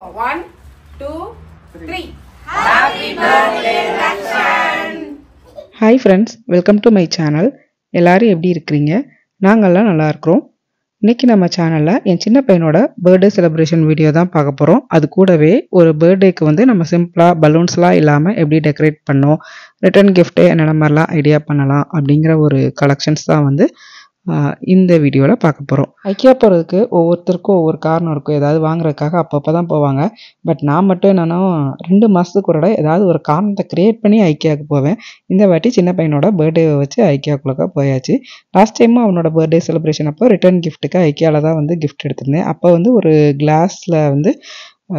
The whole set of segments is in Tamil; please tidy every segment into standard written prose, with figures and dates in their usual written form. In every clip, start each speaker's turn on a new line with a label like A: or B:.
A: 1, 2, 3. Happy birthday, Lakshan!
B: Hi friends, welcome to my channel. எல்லாரும் எப்படி இருக்கீங்க? நாங்கெல்லாம் நல்லா இருக்கிறோம். இன்னைக்கு நம்ம சேனல்ல என் சின்ன பையனோட பர்த்டே செலிப்ரேஷன் வீடியோ தான் பார்க்க போறோம். அது கூடவே ஒரு பர்த்டேக்கு வந்து நம்ம சிம்பிளா பலூன்ஸ்லாம் இல்லாம எப்படி டெக்கரேட் பண்ணோம், ரிட்டர்ன் கிஃப்ட் என்னென்ன மாதிரிலாம் ஐடியா பண்ணலாம் அப்படிங்கிற ஒரு கலெக்ஷன்ஸ் தான் வந்து இந்த வீடியோவில் பார்க்க போகிறோம். ஐக்கியா போகிறதுக்கு ஒவ்வொருத்தருக்கும் ஒவ்வொரு காரணம் இருக்கும். ஏதாவது வாங்குறதுக்காக அப்பப்போ தான் போவாங்க. பட் நான் மட்டும் என்னன்னா 2 மாதத்துக்கு ஒரு ஏதாவது ஒரு காரணத்தை க்ரியேட் பண்ணி ஐக்கியாவுக்கு போவேன். இந்த வாட்டி சின்ன பையனோட பர்த்டேவை வச்சு ஐக்கியாவுக்குள்ளே போயாச்சு. லாஸ்ட் டைமும் அவனோட பர்த்டே செலிப்ரேஷன் அப்போ ரிட்டர்ன் கிஃப்ட்டுக்கு ஐக்கியாவில் தான் வந்து கிஃப்ட் எடுத்திருந்தேன். அப்போ வந்து ஒரு கிளாஸில் வந்து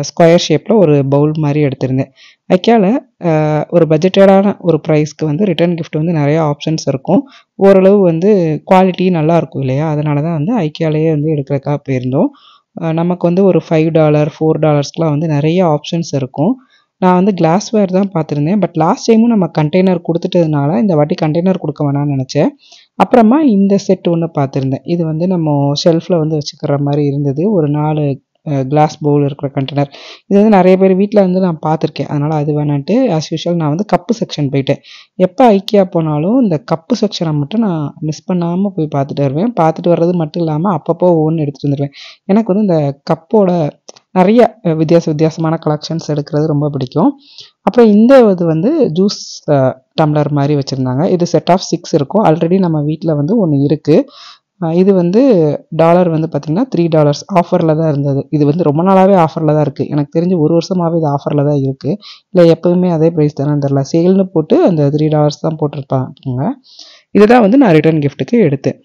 B: ஸ்கொயர் ஷேப்பில் ஒரு பவுல் மாதிரி எடுத்திருந்தேன். ஐக்கியாவில் ஒரு பட்ஜெட்டடான ஒரு ப்ரைஸ்க்கு வந்து ரிட்டர்ன் கிஃப்ட் வந்து நிறையா ஆப்ஷன்ஸ் இருக்கும். ஓரளவு வந்து குவாலிட்டி நல்லாயிருக்கும் இல்லையா? அதனால தான் வந்து ஐக்கியாலேயே வந்து எடுக்கிறதுக்காக போயிருந்தோம். நமக்கு வந்து ஒரு $5 $4 வந்து நிறைய ஆப்ஷன்ஸ் இருக்கும். நான் வந்து கிளாஸ்வேர் தான் பார்த்துருந்தேன். பட் லாஸ்ட் டைமும் நம்ம கண்டெய்னர் கொடுத்துட்டதுனால இந்த வாட்டி கண்டெய்னர் கொடுக்க வேணாம்னு நினச்சேன். அப்புறமா இந்த செட் ஒன்று பார்த்துருந்தேன். இது வந்து நம்ம ஷெல்ஃபில் வந்து வச்சுக்கிற மாதிரி இருந்தது. ஒரு 4 கிளாஸ் பவுல் இருக்கிற கண்டெய்னர். இது வந்து நிறைய பேர் வீட்டில் வந்து நான் பார்த்துருக்கேன். அதனால் அது வேணான்ட்டு ஆஸ் யூஷுவல் நான் வந்து கப்பு செக்ஷன் போயிட்டேன். எப்போ ஐக்கியா போனாலும் இந்த கப்பு செக்ஷனை மட்டும் நான் மிஸ் பண்ணாமல் போய் பார்த்துட்டு வருவேன். பார்த்துட்டு வர்றது மட்டும் இல்லாமல் அப்பப்போ ஒவ்வொன்று எடுத்துகிட்டு வந்துடுவேன். எனக்கு வந்து இந்த கப்போட நிறைய வித்தியாசமான கலெக்ஷன்ஸ் எடுக்கிறது ரொம்ப பிடிக்கும். அப்புறம் இந்த இது வந்து ஜூஸ் டம்ளர் மாதிரி வச்சுருந்தாங்க. இது செட் ஆஃப் 6 இருக்கும். ஆல்ரெடி நம்ம வீட்டில் வந்து ஒன்று இருக்குது. இது வந்து டாலர் வந்து பார்த்திங்கன்னா $3 ஆஃபரில் தான் இருந்தது. இது வந்து ரொம்ப நாளாகவே ஆஃபரில் தான் இருக்குது. எனக்கு தெரிஞ்சு ஒரு வருஷமாகவே இது ஆஃபரில் தான் இருக்குது. இல்லை எப்போவுமே அதே ப்ரைஸ் தானே தெரில. சேல்னு போட்டு அந்த $3 தான் போட்டிருப்பாங்க. இதுதான் வந்து நான் ரிட்டர்ன் கிஃப்ட்டுக்கு எடுத்தேன்.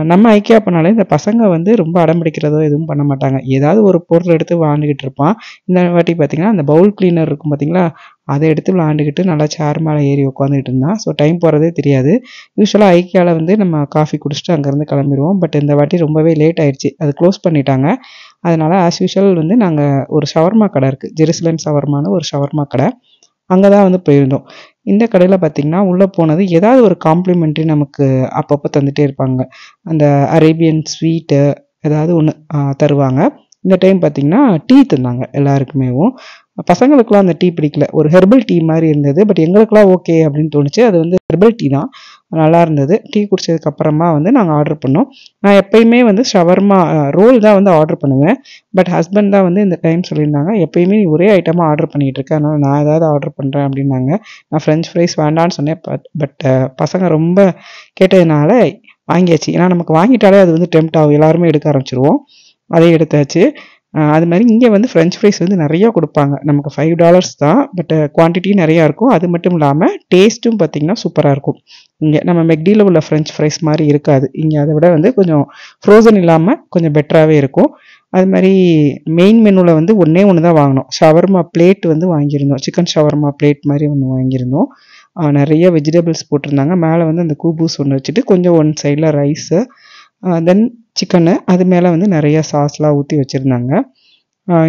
B: நம்ம ஐக்கியா பண்ணாலே இந்த பசங்க வந்து ரொம்ப அடம்பிடிக்கிறதோ எதுவும் பண்ண மாட்டாங்க. ஏதாவது ஒரு பொருள் எடுத்து விளாண்டுக்கிட்டு இருப்பான். இந்த வாட்டி பார்த்திங்கன்னா அந்த பவுல் கிளீனர் இருக்கும் பார்த்திங்களா, அதை எடுத்து விளாண்டுக்கிட்டு நல்லா சேர் மேலே ஏறி உட்காந்துக்கிட்டு இருந்தான். ஸோ டைம் போகிறதே தெரியாது. யூஸ்வலாக ஐக்கியாவில் வந்து நம்ம காஃபி குடிச்சிட்டு அங்கேருந்து கிளம்பிடுவோம். பட் இந்த வாட்டி ரொம்பவே லேட் ஆயிடுச்சு. அது க்ளோஸ் பண்ணிட்டாங்க. அதனால் ஆஸ் யூஷுவல் வந்து நாங்கள் ஒரு ஷவர்மா கடை இருக்குது, ஜெருசலேம் ஷவர்மான்னு ஒரு ஷவர்மா கடை, அங்கே தான் வந்து போயிருந்தோம். இந்த கடையில் பார்த்திங்கன்னா உள்ளே போனது ஏதாவது ஒரு காம்ப்ளிமெண்ட்ரி நமக்கு அப்பப்போ தந்துகிட்டே இருப்பாங்க. அந்த அரேபியன் ஸ்வீட்டு ஏதாவது ஒன்று தருவாங்க. இந்த டைம் பார்த்திங்கன்னா டீ தந்தாங்க எல்லாருக்குமேவும். பசங்களுக்குலாம் அந்த டீ பிடிக்கல. ஒரு ஹெர்பல் டீ மாதிரி இருந்தது. பட் எங்களுக்குலாம் ஓகே அப்படின்னு தோணுச்சு. அது வந்து ஹெர்பல் டீ தான், நல்லா இருந்தது. டீ குடித்ததுக்கப்புறமா வந்து நாங்கள் ஆர்டர் பண்ணோம். நான் எப்பயுமே வந்து ஷவர்மா ரோல் தான் வந்து ஆர்டர் பண்ணுவேன். பட் ஹஸ்பண்ட் தான் வந்து இந்த டைம் சொல்லியிருந்தாங்க, எப்பயுமே நீ ஒரே ஐட்டமாக ஆர்டர் பண்ணிகிட்டு இருக்க, அதனால் நான் ஏதாவது ஆர்டர் பண்ணுறேன் அப்படின்னாங்க. நான் ஃப்ரெஞ்ச் ஃப்ரைஸ் வேண்டான்னு சொன்னேன். பட் பசங்க ரொம்ப கேட்டதுனால வாங்கியாச்சு. ஏன்னா நமக்கு வாங்கிட்டாலே அது வந்து டெம்ப்ட் ஆகும், எல்லாருமே எடுக்க ஆரம்பிச்சிருவோம். அதை எடுத்தாச்சு. அது மாதிரி இங்கே வந்து ஃப்ரெஞ்ச் ஃப்ரைஸ் வந்து நிறையா கொடுப்பாங்க. நமக்கு $5 தான். பட் குவான்டிட்டியும் நிறையா இருக்கும். அது மட்டும் இல்லாமல் டேஸ்ட்டும் பார்த்திங்கன்னா சூப்பராக இருக்கும். இங்கே நம்ம மெக்டியில் உள்ள ஃப்ரெஞ்ச் ஃப்ரைஸ் மாதிரி இருக்காது. இங்கே அதை விட வந்து கொஞ்சம் ஃப்ரோசன் இல்லாமல் கொஞ்சம் பெட்டராகவே இருக்கும். அது மாதிரி மெயின் மெனுவில் வந்து ஒன்று தான் வாங்கினோம். ஷவர்மா பிளேட் வந்து வாங்கியிருந்தோம். சிக்கன் ஷவர்மா பிளேட் மாதிரி ஒன்று வாங்கியிருந்தோம். நிறைய வெஜிடபிள்ஸ் போட்டிருந்தாங்க. மேலே வந்து அந்த கூபூஸ் ஒன்று வச்சுட்டு கொஞ்சம் ஒன் சைடில் ரைஸு, தென் சிக்கனு, அது மேலே வந்து நிறைய சாஸ்லாம் ஊற்றி வச்சுருந்தாங்க.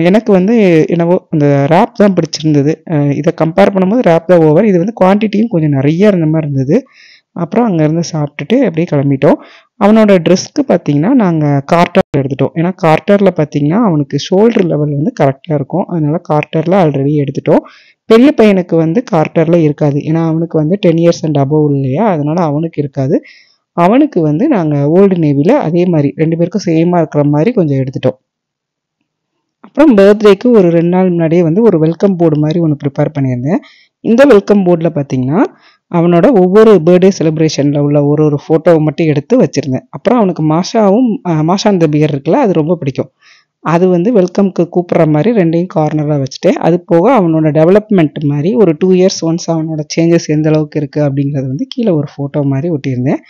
B: எனக்கு வந்து என்னவோ அந்த ரேப் தான் பிடிச்சிருந்தது. இதை கம்பேர் பண்ணும்போது ரேப் தான் ஓவர். இது வந்து குவான்டிட்டியும் கொஞ்சம் நிறைய இருந்த மாதிரி இருந்தது. அப்புறம் அங்கேருந்து சாப்பிட்டுட்டு அப்படியே கிளம்பிட்டோம். அவனோட ட்ரெஸ்க்கு பார்த்திங்கன்னா நாங்கள் கார்ட்டர் எடுத்துட்டோம். ஏன்னா கார்ட்டரில் பார்த்திங்கன்னா அவனுக்கு ஷோல்டர் லெவல் வந்து கரெக்டாக இருக்கும். அதனால் கார்ட்டரில் ஆல்ரெடி எடுத்துட்டோம். பெரிய பையனுக்கு வந்து கார்ட்டரில் இருக்காது. ஏன்னா அவனுக்கு வந்து 10 years and above இல்லையா, அதனால் அவனுக்கு இருக்காது. அவனுக்கு வந்து நாங்கள் ஓல்டு நேவியில் அதே மாதிரி 2 பேருக்கும் சேமாக இருக்கிற மாதிரி கொஞ்சம் எடுத்துட்டோம். அப்புறம் பர்த்டேக்கு ஒரு 2 நாள் முன்னாடியே வந்து ஒரு வெல்கம் போர்டு மாதிரி ஒன்று ப்ரிப்பேர் பண்ணியிருந்தேன். இந்த வெல்கம் போர்டில் பார்த்திங்கன்னா அவனோட ஒவ்வொரு பர்த்டே செலிப்ரேஷனில் உள்ள ஒரு ஃபோட்டோவை மட்டும் எடுத்து வச்சுருந்தேன். அப்புறம் அவனுக்கு மாஷா அந்த பியர் இருக்குல்ல, அது ரொம்ப பிடிக்கும். அது வந்து வெல்கம்க்கு கூப்பிட்ற மாதிரி 2யும் கார்னராக வச்சுட்டேன். அது போக அவனோட டெவலப்மெண்ட் மாதிரி ஒரு 2 years ஒன்ஸ் அவனோட சேஞ்சஸ் எந்த அளவுக்கு இருக்குது அப்படிங்கிறது வந்து கீழே ஒரு ஃபோட்டோ மாதிரி ஒட்டியிருந்தேன்.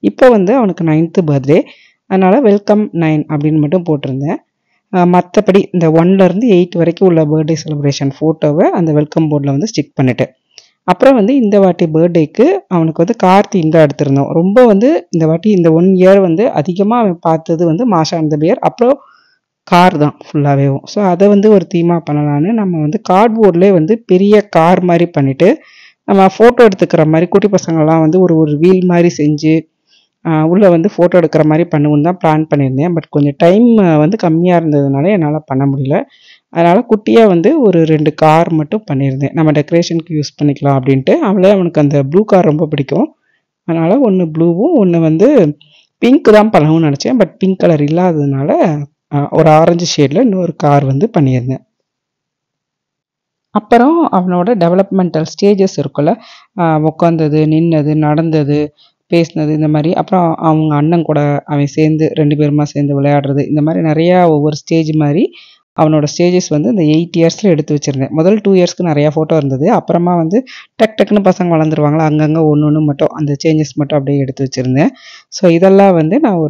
B: இப்போ வந்து அவனுக்கு 9th பர்த்டே, அதனால் வெல்கம் 9 அப்படின்னு மட்டும் போட்டிருந்தேன். மற்றபடி இந்த 1லேருந்து 8 வரைக்கும் உள்ள பர்த்டே செலிப்ரேஷன் ஃபோட்டோவை அந்த வெல்கம் போர்டில் வந்து ஸ்டிக் பண்ணிட்டேன். அப்புறம் வந்து இந்த வாட்டி பர்த்டேக்கு அவனுக்கு வந்து கார் தீம் தான் எடுத்திருந்தோம். ரொம்ப வந்து இந்த வாட்டி இந்த 1 year வந்து அதிகமாக அவன் பார்த்தது வந்து மாஷா அந்த பியர், அப்புறம் கார் தான் ஃபுல்லாகவே. ஸோ அதை வந்து ஒரு தீமாக பண்ணலான்னு நம்ம வந்து கார்ட்போர்ட்லேயே வந்து பெரிய கார் மாதிரி பண்ணிவிட்டு நம்ம ஃபோட்டோ எடுத்துக்கிற மாதிரி குட்டி பசங்கள்லாம் வந்து ஒரு வீல் மாதிரி செஞ்சு உள்ளே வந்து ஃபோட்டோ எடுக்கிற மாதிரி பண்ணுவோன்னு தான் பிளான் பண்ணியிருந்தேன். பட் கொஞ்சம் டைம் வந்து கம்மியாக இருந்ததுனால என்னால் பண்ண முடியல. அதனால் குட்டியாக வந்து ஒரு 2 கார் மட்டும் பண்ணியிருந்தேன். நம்ம டெக்கரேஷனுக்கு யூஸ் பண்ணிக்கலாம் அப்படின்ட்டு. அவனுக்கு அந்த ப்ளூ கார் ரொம்ப பிடிக்கும். அதனால் ஒன்று ப்ளூவும் ஒன்று வந்து பிங்க் தான் பண்ணணும்னு நினச்சேன். பட் பிங்க் கலர் இல்லாததுனால ஒரு ஆரஞ்சு ஷேடில் இன்னொரு கார் வந்து பண்ணியிருந்தேன். அப்புறம் அவனோட டெவலப்மெண்டல் ஸ்டேஜஸ் இருக்குல்ல, உட்காந்தது, நின்னது, நடந்தது, பேசினது இந்த மாதிரி. அப்புறம் அவங்க அண்ணன் கூட அவன் சேர்ந்து 2 பேருமா சேர்ந்து விளையாடுறது, இந்த மாதிரி நிறையா ஒவ்வொரு ஸ்டேஜ் மாதிரி அவனோட ஸ்டேஜஸ் வந்து இந்த 8 இயர்ஸில் எடுத்து வச்சுருந்தேன். முதல் 2 இயர்ஸ்க்கு நிறையா ஃபோட்டோ இருந்தது. அப்புறமா வந்து டக்குன்னு பசங்க வளர்ந்துருவாங்களா, அங்கங்கே ஒன்று மட்டும் அந்த சேஞ்சஸ் மட்டும் அப்படியே எடுத்து வச்சுருந்தேன். ஸோ இதெல்லாம் வந்து நான்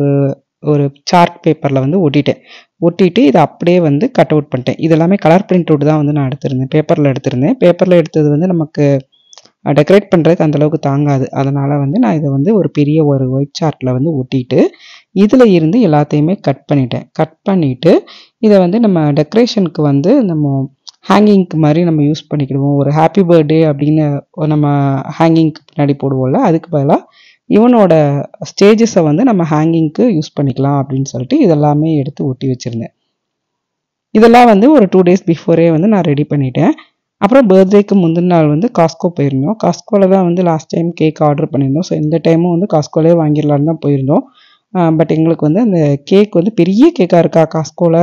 B: ஒரு சார்ட் பேப்பரில் வந்து ஒட்டிட்டு இதை அப்படியே வந்து கட் அவுட் பண்ணிட்டேன். இதெல்லாமே கலர் பிரிண்ட் அவுட் தான் வந்து நான் எடுத்திருந்தேன். பேப்பரில் எடுத்தது வந்து நமக்கு டெக்கரேட் பண்ணுறதுக்கு அந்தளவுக்கு தாங்காது. அதனால் வந்து நான் இதை வந்து ஒரு பெரிய ஒரு ஒயிட் சார்ட்டில் வந்து ஒட்டிட்டு இதில் இருந்து எல்லாத்தையுமே கட் பண்ணிவிட்டு இதை வந்து நம்ம டெக்கரேஷனுக்கு வந்து நம்ம ஹேங்கிங்க்கு மாதிரி நம்ம யூஸ் பண்ணிக்கிடுவோம். ஒரு ஹாப்பி பர்த்டே அப்படின்னு நம்ம ஹேங்கிங்க்கு பின்னாடி போடுவோம்ல, அதுக்கு பதிலாக இவனோட ஸ்டேஜஸை வந்து நம்ம ஹேங்கிங்க்கு யூஸ் பண்ணிக்கலாம் அப்படின்னு சொல்லிட்டு இதெல்லாமே எடுத்து ஒட்டி வச்சுருந்தேன். இதெல்லாம் வந்து ஒரு 2 days பிஃபோரே வந்து நான் ரெடி பண்ணிட்டேன். அப்புறம் பர்த்டேக்கு முந்தின நாள் வந்து காஸ்கோ போயிருந்தோம். காஸ்கோவில் தான் வந்து லாஸ்ட் டைம் கேக் ஆர்டர் பண்ணியிருந்தோம். ஸோ இந்த டைமும் வந்து காஸ்கோலே வாங்கிடலான்னு தான் போயிருந்தோம். பட் எங்களுக்கு வந்து அந்த கேக் வந்து பெரிய கேக்காக இருக்கா காஸ்கோவில்,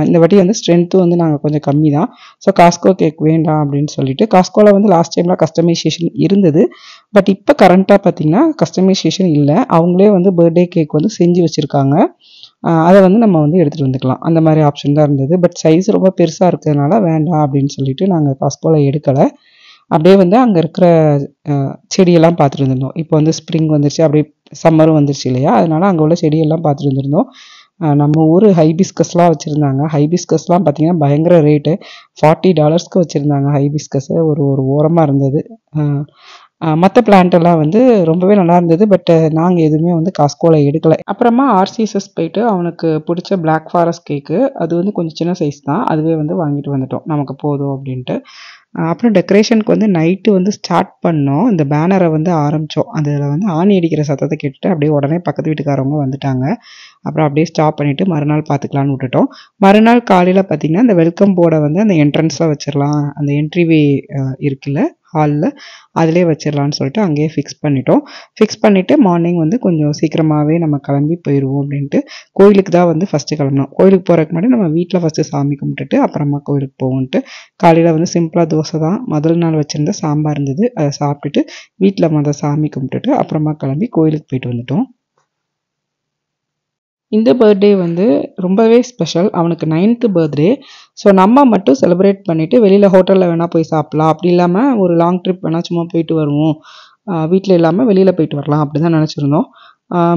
B: இந்த வாட்டி வந்து ஸ்ட்ரென்த்து வந்து நாங்கள் கொஞ்சம் கம்மி தான். ஸோ காஸ்கோ கேக் வேண்டாம் அப்படின்னு சொல்லிட்டு காஸ்கோவில் வந்து லாஸ்ட் டைம்லாம் கஸ்டமைசேஷன் இருந்தது. பட் இப்போ கரண்ட்டாக பார்த்திங்கன்னா கஸ்டமைசேஷன் இல்லை. அவங்களே வந்து பர்த்டே கேக் வந்து செஞ்சு வச்சுருக்காங்க. அதை வந்து நம்ம வந்து எடுத்துகிட்டு வந்துக்கலாம். அந்த மாதிரி ஆப்ஷன் தான் இருந்தது. பட் சைஸ் ரொம்ப பெருசாக இருக்கிறதுனால வேண்டாம் அப்படின்னு சொல்லிட்டு நாங்கள் காஸ்கோவில் எடுக்கலை. அப்படியே வந்து அங்கே இருக்கிற செடியெல்லாம் பார்த்துட்டு இருந்திருந்தோம். இப்போ வந்து ஸ்ப்ரிங் வந்துருச்சு, அப்படியே சம்மரும் வந்துருச்சு இல்லையா, அதனால் அங்கே உள்ள செடியெல்லாம் பார்த்துட்டு இருந்திருந்தோம். நம்ம ஊர் ஹைபிஸ்கஸ்லாம் வச்சுருந்தாங்க. ஹைபிஸ்கஸ்லாம் பார்த்திங்கன்னா பயங்கர ரேட்டு, $40 வச்சுருந்தாங்க ஹைபிஸ்கஸு. ஒரு ஓரமாக இருந்தது. மற்ற பிளான்ட்டெல்லாம் வந்து ரொம்பவே நல்லா இருந்தது. பட் நாங்கள் எதுவுமே வந்து காஸ்கோவில் எடுக்கலை. அப்புறமா ஆர்சிஎஸ்எஸ் போயிட்டு அவனுக்கு பிடிச்ச பிளாக் ஃபாரஸ்ட் கேக்கு, அது வந்து கொஞ்சம் சின்ன சைஸ் தான், அதுவே வந்து வாங்கிட்டு வந்துட்டோம் நமக்கு போதும் அப்படின்ட்டு. அப்புறம் டெக்கரேஷனுக்கு வந்து நைட்டு வந்து ஸ்டார்ட் பண்ணோம். இந்த பேனரை வந்து ஆரம்பித்தோம். அதில் வந்து ஆணி அடிக்கிற சத்தத்தை கேட்டுட்டு அப்படியே உடனே பக்கத்து வீட்டுக்காரவங்க வந்துட்டாங்க. அப்புறம் அப்படியே ஸ்டாப் பண்ணிவிட்டு மறுநாள் பார்த்துக்கலான்னு விட்டுட்டோம். மறுநாள் காலையில் பார்த்திங்கன்னா இந்த வெல்கம் போர்டை வந்து அந்த என்ட்ரன்ஸில் வச்சிடலாம், அந்த என்ட்ரிவே இருக்குல்ல ஹாலில், அதிலே வச்சிடலான்னு சொல்லிட்டு அங்கேயே ஃபிக்ஸ் பண்ணிவிட்டு மார்னிங் வந்து கொஞ்சம் சீக்கிரமாகவே நம்ம கிளம்பி போயிடுவோம் அப்படின்ட்டு கோயிலுக்கு தான் வந்து ஃபஸ்ட்டு கிளம்பணும். கோயிலுக்கு போகிறதுக்கு முன்னாடி நம்ம வீட்டில் ஃபஸ்ட்டு சாமி கும்பிட்டுட்டு அப்புறமா கோயிலுக்கு போவோன்ட்டு காலையில் வந்து சிம்பிளாக தோசை தான், முதல் நாள் வச்சுருந்த சாம்பார் இருந்தது, அதை சாப்பிட்டுட்டு வீட்டில் சாமி கும்பிட்டுட்டு அப்புறமா கிளம்பி கோயிலுக்கு போயிட்டு வந்துட்டோம். இந்த பர்த்டே வந்து ரொம்பவே ஸ்பெஷல். அவனுக்கு 9th பர்த்டே. ஸோ நம்ம மட்டும் செலிப்ரேட் பண்ணிவிட்டு வெளியில் ஹோட்டலில் வேணால் போய் சாப்பிட்லாம், அப்படி இல்லாமல் ஒரு லாங் ட்ரிப் வேணால் சும்மா போயிட்டு வருவோம், வீட்டில் இல்லாமல் வெளியில் போயிட்டு வரலாம் அப்படி தான் நினச்சிருந்தோம்.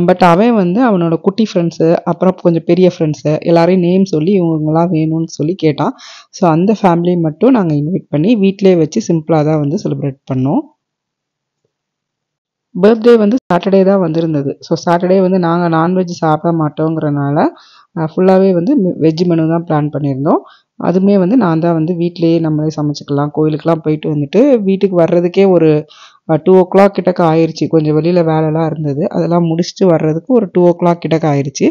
B: பட் அவன் வந்து அவனோட குட்டி ஃப்ரெண்ட்ஸு, அப்புறம் கொஞ்சம் பெரிய ஃப்ரெண்ட்ஸு எல்லாரையும் நேம் சொல்லி இவங்களாம் வேணும்னு சொல்லி கேட்டான். ஸோ அந்த ஃபேமிலி மட்டும் நாங்கள் இன்வைட் பண்ணி வீட்டிலே வச்சு சிம்பிளாக தான் வந்து செலிப்ரேட் பண்ணோம். பர்த்டே வந்து சாட்டர்டே தான் வந்திருந்தது. ஸோ சாட்டர்டே வந்து நாங்கள் நான்வெஜ் சாப்பிட மாட்டோங்கிறனால ஃபுல்லாகவே வந்து வெஜ் மெனு தான் பிளான் பண்ணியிருந்தோம். அதுவுமே வந்து நான் தான் வந்து வீட்டிலேயே நம்மளே சமைச்சிக்கலாம். கோயிலுக்கெலாம் போயிட்டு வந்துட்டு வீட்டுக்கு வர்றதுக்கே ஒரு 2 o'clock கிட்டக்க ஆயிடுச்சு. கொஞ்சம் வெளியில் வேலைலாம் இருந்தது, அதெல்லாம் முடிச்சுட்டு வர்றதுக்கு ஒரு 2 o'clock கிட்டக்க ஆயிடுச்சு.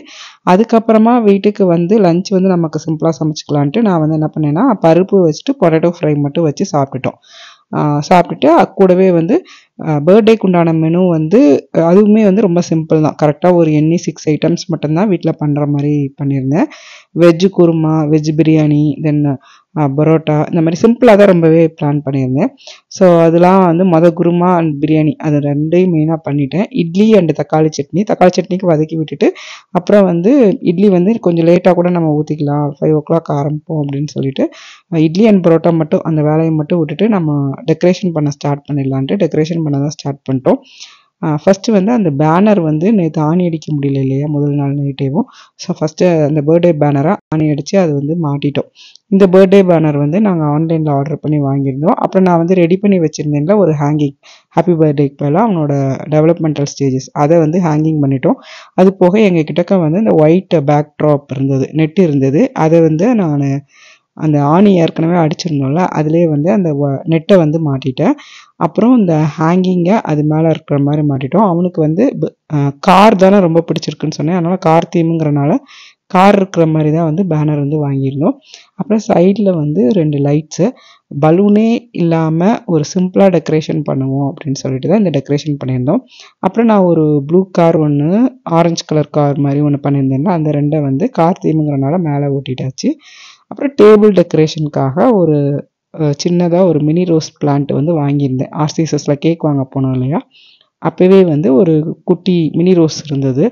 B: அதுக்கப்புறமா வீட்டுக்கு வந்து லஞ்ச் வந்து நமக்கு சிம்பிளாக சமைச்சிக்கலான்ட்டு நான் வந்து என்ன பண்ணேன்னா பருப்பு வச்சுட்டு பொட்டேட்டோ ஃப்ரை மட்டும் வச்சு சாப்பிட்டுட்டு கூடவே வந்து பர்த்டேக்கு உண்டான மெனு வந்து அதுவுமே வந்து ரொம்ப சிம்பிள் தான். கரெக்டாக ஒரு 6 ஐட்டம்ஸ் மட்டும்தான் வீட்டில் பண்ணுற மாதிரி பண்ணியிருந்தேன். வெஜ்ஜு குருமா, வெஜ் பிரியாணி, தென் பரோட்டா, இந்த மாதிரி சிம்பிளாக தான் ரொம்பவே பிளான் பண்ணியிருந்தேன். ஸோ அதெல்லாம் வந்து குருமா அண்ட் பிரியாணி அது 2யும் மெயினாக பண்ணிட்டேன். இட்லி அண்ட் தக்காளி சட்னிக்கு வதக்கி விட்டுட்டு அப்புறம் வந்து இட்லி வந்து கொஞ்சம் லேட்டாக கூட நம்ம ஊற்றிக்கலாம், 5 o'clock ஆரம்பிப்போம் அப்படின்னு சொல்லிட்டு இட்லி அண்ட் பரோட்டா மட்டும் அந்த வேலையை மட்டும் விட்டுட்டு நம்ம டெக்கரேஷன் பண்ண ஸ்டார்ட் பண்ணிடலான்ட்டு டெக்கரேஷன் பண்ண தான் ஸ்டார்ட் பண்ணிட்டோம். ஃபஸ்ட்டு வந்து அந்த பேனர் வந்து நேற்று ஆணி அடிக்க முடியல இல்லையா, முதல் நாள் நைட்டேவும். ஸோ ஃபஸ்ட்டு அந்த பர்த்டே பேனரை ஆணி அடித்து அது வந்து மாட்டிட்டோம். இந்த பர்த்டே பேனர் வந்து நாங்கள் ஆன்லைனில் ஆர்டர் பண்ணி வாங்கியிருந்தோம். அப்புறம் நான் வந்து ரெடி பண்ணி வச்சுருந்தேன்ல ஒரு ஹேங்கிங், ஹாப்பி பர்த்டேக்கு பதிலாக அவனோட டெவலப்மெண்டல் ஸ்டேஜஸ் அதை வந்து ஹேங்கிங் பண்ணிட்டோம். அது போக எங்கள் கிட்டக்க வந்து இந்த ஒயிட் பேக் ட்ராப் இருந்தது, நெட் இருந்தது, அதை வந்து நான் அந்த ஆணி ஏற்கனவே அடிச்சிருந்தோம்ல அதிலே வந்து அந்த நெட்டை வந்து மாட்டிட்டேன். அப்புறம் இந்த ஹேங்கிங்கை அது மேலே இருக்கிற மாதிரி மாட்டிட்டோம். அவனுக்கு வந்து கார் தானே ரொம்ப பிடிச்சிருக்குன்னு சொன்னேன், அதனால் கார் தீமுங்கிறனால கார் இருக்கிற மாதிரி தான் வந்து பேனர் வந்து வாங்கியிருந்தோம். அப்புறம் சைடில் வந்து 2 லைட்ஸு, பலூனே இல்லாமல் ஒரு சிம்பிளாக டெக்கரேஷன் பண்ணுவோம் அப்படின்னு சொல்லிட்டு தான் இந்த டெக்கரேஷன் பண்ணியிருந்தோம். அப்புறம் நான் ஒரு ப்ளூ கார் ஒன்று, ஆரஞ்சு கலர் கார் மாதிரி ஒன்று பண்ணியிருந்தேன்னா அந்த 2 வந்து கார் தீமுங்கிறனால மேலே ஓட்டிட்டாச்சு. அப்புறம் டேபிள் டெக்கரேஷனுக்காக ஒரு சின்னதாக ஒரு மினி ரோஸ் பிளான்ட் வந்து வாங்கியிருந்தேன். ஆர்சிஎஸ்எஸில் கேக் வாங்க போனோம் இல்லையா, அப்போவே வந்து ஒரு குட்டி மினி ரோஸ் இருந்தது,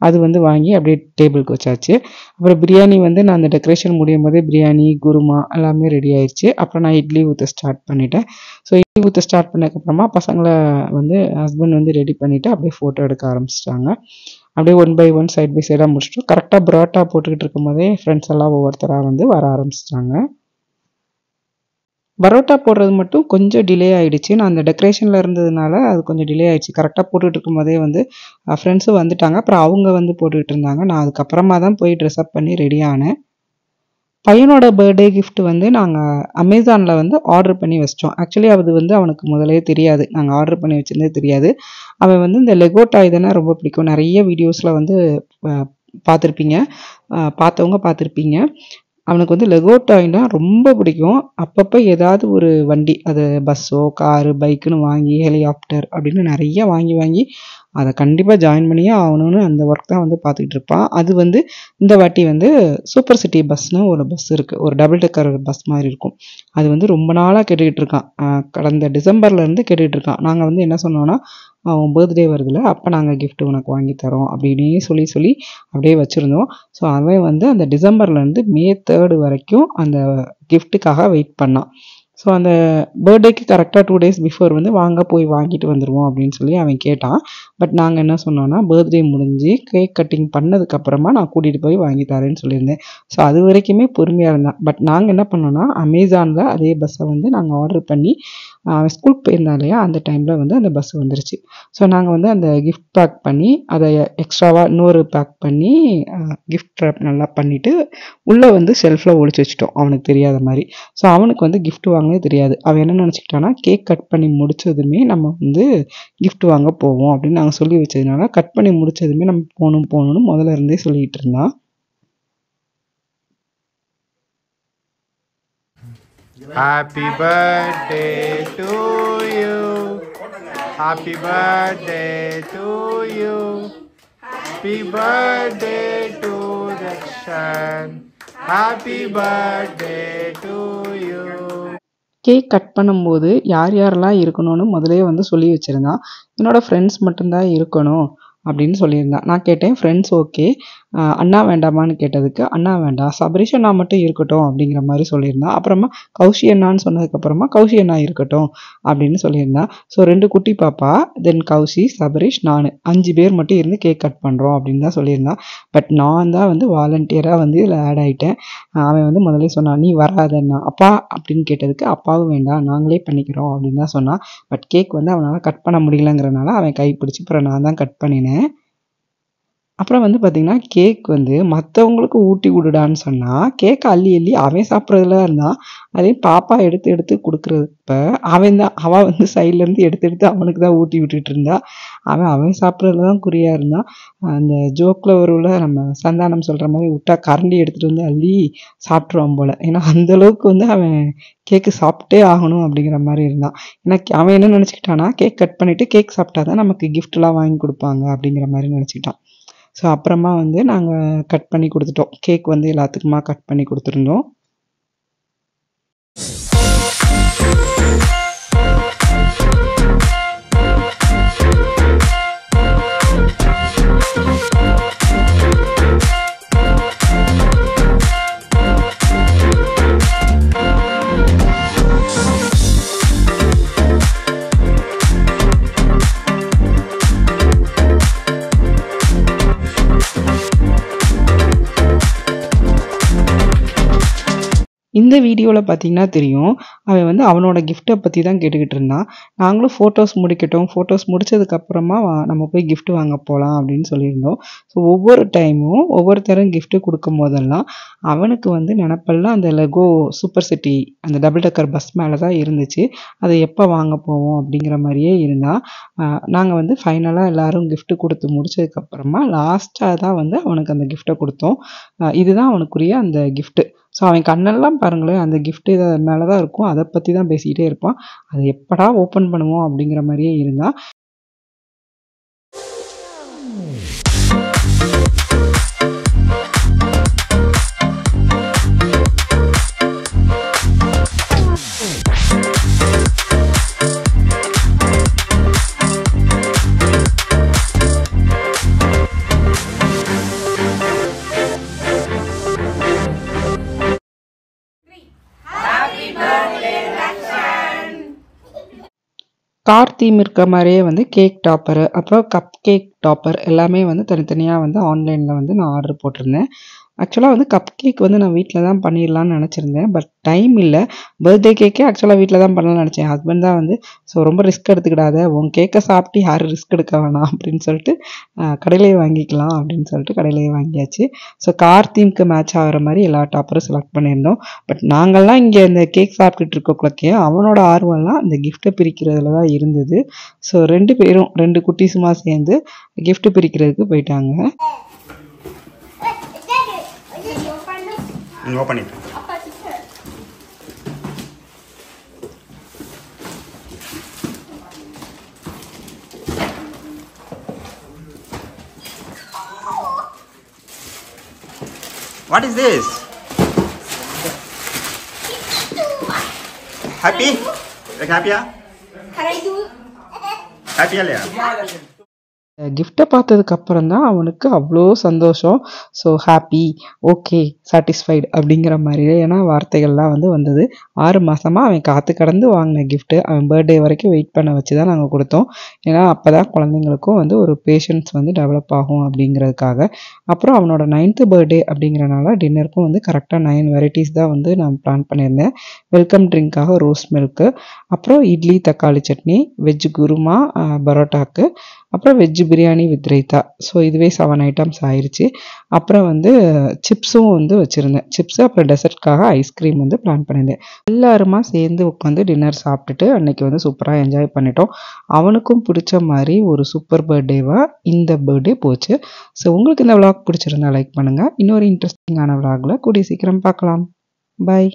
B: அது வந்து வாங்கி அப்படியே டேபிளுக்கு வச்சாச்சு. அப்புறம் பிரியாணி வந்து நான் அந்த டெக்கரேஷன் முடியும் போதே பிரியாணி, குருமா எல்லாமே ரெடி ஆயிடுச்சு. அப்புறம் நான் இட்லி ஊற்ற ஸ்டார்ட் பண்ணிட்டேன். ஸோ இட்லி ஊற்ற ஸ்டார்ட் பண்ணதுக்கப்புறமா பசங்களை வந்து ஹஸ்பண்ட் வந்து ரெடி பண்ணிவிட்டு அப்படியே ஃபோட்டோ எடுக்க ஆரம்பிச்சிட்டாங்க. அப்படியே 1 by 1 சைட் பை சைடாக முடிச்சிட்டோம். கரெக்டாக பரோட்டா போட்டுக்கிட்டு இருக்கும் போதே ஃப்ரெண்ட்ஸ் எல்லாம் ஒவ்வொருத்தராக வந்து வர ஆரம்பிச்சிட்டாங்க. பரோட்டா போடுறது மட்டும் கொஞ்சம் டிலே ஆகிடுச்சு. நான் அந்த டெக்கரேஷனில் இருந்ததுனால அது கொஞ்சம் டிலே ஆகிடுச்சு. கரெக்டாக போட்டுக்கிட்டு இருக்கும் போதே வந்து ஃப்ரெண்ட்ஸும் வந்துட்டாங்க. அப்புறம் அவங்க வந்து போட்டுக்கிட்டு இருந்தாங்க. நான் அதுக்கப்புறமா தான் போய் ட்ரெஸ்அப் பண்ணி ரெடி ஆனேன். பையனோட பர்த்டே கிஃப்ட் வந்து நாங்கள் அமேசானில் வந்து ஆர்டர் பண்ணி வச்சிட்டோம். ஆக்சுவலி அது வந்து அவனுக்கு முதலே தெரியாது, நாங்கள் ஆர்டர் பண்ணி வச்சிருந்தே தெரியாது. அவன் வந்து இந்த லெகோ டாய் தானே ரொம்ப பிடிக்கும். நிறைய வீடியோஸில் வந்து பார்த்துருப்பீங்க, பார்த்தவங்க பார்த்துருப்பீங்க. அவனுக்கு வந்து லெகோ டாய்னா ரொம்ப பிடிக்கும். அப்பப்போ ஏதாவது ஒரு வண்டி, அது பஸ்ஸோ காரு பைக்குன்னு வாங்கி, ஹெலிகாப்டர் அப்படின்னு நிறைய வாங்கி அதை கண்டிப்பாக ஜாயின் பண்ணியே ஆகணும்னு அந்த ஒர்க் தான் வந்து பார்த்துக்கிட்டு இருப்பான். அது வந்து இந்த வாட்டி வந்து சூப்பர் சிட்டி பஸ்னு ஒரு பஸ் இருக்குது, ஒரு டபுள் டெக்கர் பஸ் மாதிரி இருக்கும். அது வந்து ரொம்ப நாளாக கேட்டுக்கிட்டு இருக்கான். கடந்த டிசம்பர்லேருந்து கேட்டுக்கிட்டு இருக்கான். நாங்கள் வந்து என்ன சொன்னோன்னா, அவன் பர்த்டே வருதுல்ல, அப்போ நாங்கள் கிஃப்ட் உனக்கு வாங்கி தரோம் அப்படின்னே சொல்லி அப்படியே வச்சுருந்தோம். ஸோ அவன் வந்து அந்த டிசம்பர்லேருந்து மே 3 வரைக்கும் அந்த கிஃப்ட்டுக்காக வெயிட் பண்ணான். ஸோ அந்த பர்த்டேக்கு கரெக்டாக 2 days பிஃபோர் வந்து போய் வாங்கிட்டு வந்துடுவோம் அப்படின்னு சொல்லி அவன் கேட்டான். பட் நாங்கள் என்ன சொன்னோன்னா, பர்த்டே முடிஞ்சு கேக் கட்டிங் பண்ணதுக்கப்புறமா நான் கூட்டிகிட்டு போய் வாங்கி தரேன்னு சொல்லியிருந்தேன். ஸோ அது வரைக்குமே பொறுமையாக இருந்தான். பட் நாங்கள் என்ன பண்ணோன்னா, அமேசானில் அதே பஸ்ஸை வந்து நாங்கள் ஆர்டர் பண்ணி அவன் ஸ்கூலுக்கு போயிருந்தான் இல்லையா, அந்த டைமில் வந்து அந்த பஸ் வந்துருச்சு. ஸோ நாங்கள் வந்து அந்த கிஃப்ட் பேக் பண்ணி அதை எக்ஸ்ட்ராவாக இன்னொரு பேக் பண்ணி கிஃப்ட் ரேப் நல்லா பண்ணிவிட்டு உள்ளே வந்து ஷெல்ஃபில் ஒழிச்சு வச்சுட்டோம், அவனுக்கு தெரியாத மாதிரி. ஸோ அவனுக்கு வந்து கிஃப்ட் வாங்கவே தெரியாது. அவன் என்ன நினச்சிக்கிட்டான்னா, கேக் கட் பண்ணி முடிச்சதுமே நம்ம வந்து கிஃப்ட் வாங்க போவோம் அப்படின்னு நாங்கள் சொல்லி வச்சதுனால, கட் பண்ணி முடிச்சதுமே நம்ம போகணும்னு முதல்ல இருந்தே சொல்லிகிட்டு இருந்தான்.
C: Happy birthday to you. Happy birthday to you. Happy birthday to Dakshan. Happy birthday to you.
B: Cake cut பண்ணும்போது யாரெல்லாம் இருக்கணும்னு முதலே வந்து சொல்லி வச்சுருந்தான். என்னோடய ஃப்ரெண்ட்ஸ் மட்டும்தான் இருக்கணும் அப்படின்னு சொல்லியிருந்தான். நான் கேட்டேன், ஃப்ரெண்ட்ஸ் ஓகே, அண்ணா வேண்டாமான்னு கேட்டதுக்கு, அண்ணா வேண்டாம், சபரிஷ் அண்ணா மட்டும் இருக்கட்டும் அப்படிங்கிற மாதிரி சொல்லியிருந்தான். அப்புறமா கௌஷி அண்ணான்னு சொன்னதுக்கப்புறமா கௌஷி அண்ணா இருக்கட்டும் அப்படின்னு சொல்லியிருந்தான். ஸோ 2 குட்டி பாப்பா, தென் கௌஷி, சபரிஷ், நான் 5 பேர் மட்டும் இருந்து கேக் கட் பண்ணுறோம் அப்படின்னு தான் சொல்லியிருந்தான். பட் நான் தான் வந்து வாலண்டியராக வந்து இதில் ஆட் ஆகிட்டேன். அவன் வந்து முதலே சொன்னான், நீ வராதண்ணா. அப்பா அப்படின்னு கேட்டதுக்கு, அப்பாவும் வேண்டாம், நாங்களே பண்ணிக்கிறோம் அப்படின்னு தான் சொன்னான். பட் கேக் வந்து அவனால் கட் பண்ண முடியலங்கிறனால அவன் கைப்பிடிச்சி அப்புறம் நான் தான் கட் பண்ணினேன். அப்புறம் வந்து பார்த்திங்கன்னா, கேக் வந்து மற்றவங்களுக்கு ஊட்டி விடுடான்னு சொன்னால் கேக்கை அள்ளி அவன் சாப்பிட்றதுல இருந்தான். அதே பாப்பா எடுத்து கொடுக்குறப்ப அவள் வந்து சைட்லேருந்து எடுத்து அவனுக்கு தான் ஊட்டி விட்டுட்டு இருந்தா. அவன் சாப்பிட்றதுல தான் குறியாக இருந்தான். அந்த ஜோக்கில் வரும்ல, நம்ம சந்தானம் சொல்கிற மாதிரி விட்டா கரண்டி எடுத்துகிட்டு வந்து அள்ளி சாப்பிட்ருவான் போல். ஏன்னா அந்தளவுக்கு வந்து அவன் கேக்கு சாப்பிட்டே ஆகணும் அப்படிங்கிற மாதிரி இருந்தான். ஏன்னா அவன் என்ன நினச்சிக்கிட்டான்னா, கேக் கட் பண்ணிவிட்டு கேக் சாப்பிட்டா தான் நமக்கு கிஃப்ட்லாம் வாங்கி கொடுப்பாங்க அப்படிங்கிற மாதிரி நினச்சிக்கிட்டான். ஸோ அப்புறமா வந்து நாங்கள் கட் பண்ணி கொடுத்துட்டோம். கேக் வந்து எல்லாத்துக்குமா கட் பண்ணி கொடுத்துருந்தோம். இந்த வீடியோவில் பார்த்தீங்கன்னா தெரியும், அவன் வந்து அவனோட கிஃப்ட்டை பற்றி தான் கேட்டுக்கிட்டு இருந்தான். நாங்களும் ஃபோட்டோஸ் முடிக்கட்டும், ஃபோட்டோஸ் முடிச்சதுக்கப்புறமா நம்ம போய் கிஃப்ட் வாங்க போகலாம் அப்படின்னு சொல்லியிருந்தோம். ஸோ ஒவ்வொரு டைமும் ஒவ்வொருத்தரும் கிஃப்ட்டு கொடுக்கும் போதெல்லாம் அவனுக்கு வந்து நினப்பெல்லாம் அந்த லெகோ சூப்பர் சிட்டி அந்த டபுள் டக்கர் பஸ் மேலே தான் இருந்துச்சு. அதை எப்போ வாங்க போவோம் அப்படிங்கிற மாதிரியே இருந்தான். நாங்கள் வந்து ஃபைனலாக எல்லோரும் கிஃப்ட்டு கொடுத்து முடிச்சதுக்கப்புறமா லாஸ்ட்டாக தான் வந்து அவனுக்கு அந்த கிஃப்ட்டை கொடுத்தோம். இதுதான் அவனுக்குரிய அந்த கிஃப்ட்டு. ஸோ அவன் கண்ணெல்லாம் பாருங்களேன், அந்த கிஃப்ட்டு இதை மேலே தான் இருக்கும். அதை பற்றி தான் பேசிக்கிட்டே இருப்பான். அதை எப்படா ஓப்பன் பண்ணுவோம் அப்படிங்கிற மாதிரியே இருந்தான். கார் தீம் இருக்க மாதிரியே வந்து கேக் டாப்பரு, அப்புறம் கப் கேக் டாப்பர் எல்லாமே வந்து தனித்தனியாக வந்து ஆன்லைனில் வந்து நான் ஆர்டர் போட்டிருந்தேன். ஆக்சுவலாக வந்து கப் கேக் வந்து நான் வீட்டில் தான் பண்ணிடலான்னு நினச்சிருந்தேன். பட் டைம் இல்லை. பர்த்டே கேக்கே ஆக்சுவலாக வீட்டில் தான் பண்ணலாம்னு நினச்சேன். ஹஸ்பண்ட் தான் வந்து ரொம்ப ரிஸ்க் எடுத்துக்கிடாத, உன் கேக்கை சாப்பிட்டு யாரும் ரிஸ்க் எடுக்க வேணாம் அப்படின்னு சொல்லிட்டு கடையிலேயே வாங்கிக்கலாம் அப்படின்னு சொல்லிட்டு கடையிலேயே வாங்கியாச்சு. ஸோ கார் தீம்க்கு மேட்ச் ஆகிற மாதிரி எல்லா டாப்பரும் செலக்ட் பண்ணியிருந்தோம். பட் நாங்கள்லாம் இங்கே இந்த கேக் சாப்பிட்டுட்டு இருக்கக்குள்ளக்கே அவனோட ஆர்வம்லாம் இந்த கிஃப்ட்டை பிரிக்கிறதுல தான் இருந்தது. ஸோ 2 பேரும் 2 குட்டீஸுமா சேர்ந்து கிஃப்ட் பிரிக்கிறதுக்கு போயிட்டாங்க.
C: Open it. What is this? Happy? Like happy?
A: Can I do?
C: Happy ya?
B: கிஃப்ட்டை பார்த்ததுக்கப்புறம் தான் அவனுக்கு அவ்வளோ சந்தோஷம். ஸோ ஹாப்பி, ஓகே, சாட்டிஸ்ஃபைடு அப்படிங்கிற மாதிரியே ஏன்னா வார்த்தைகள்லாம் வந்து வந்தது. 6 மாதமாக அவன் காத்து கடந்து வாங்கின கிஃப்ட்டு அவன் பர்த்டே வரைக்கும் வெயிட் பண்ண வச்சு தான் நாங்கள் கொடுத்தோம். ஏன்னா அப்போ தான் குழந்தைங்களுக்கும் வந்து ஒரு பேஷன்ஸ் வந்து டெவலப் ஆகும் அப்படிங்கிறதுக்காக. அப்புறம் அவனோட 9th பர்த்டே அப்படிங்கிறனால டின்னருக்கும் வந்து கரெக்டாக 9 வெரைட்டிஸ் தான் வந்து நான் பிளான் பண்ணியிருந்தேன். வெல்கம் ட்ரிங்க்காக ரோஸ் மில்க்கு, அப்புறம் இட்லி தக்காளி சட்னி, வெஜ் குருமா, பரோட்டாக்கு, அப்புறம் veg biryani with raita. So இதுவே 7 ஐட்டம்ஸ் ஆயிடுச்சு. அப்புறம் வந்து சிப்ஸும் வந்து வச்சுருந்தேன். சிப்ஸு அப்புறம் டெசர்ட்காக ஐஸ்கிரீம் வந்து பிளான் பண்ணியிருந்தேன். எல்லாருமா சேர்ந்து உட்காந்து டின்னர் சாப்பிட்டுட்டு அன்றைக்கி வந்து சூப்பராக என்ஜாய் பண்ணிட்டோம். அவனுக்கும் பிடிச்ச மாதிரி ஒரு சூப்பர் பர்த்டேவாக இந்த பர்த்டே போச்சு. ஸோ உங்களுக்கு இந்த விளாக் பிடிச்சிருந்தா லைக் பண்ணுங்கள். இன்னொரு இன்ட்ரெஸ்டிங்கான விளாகில் கூடிய சீக்கிரம் பார்க்கலாம். பாய்.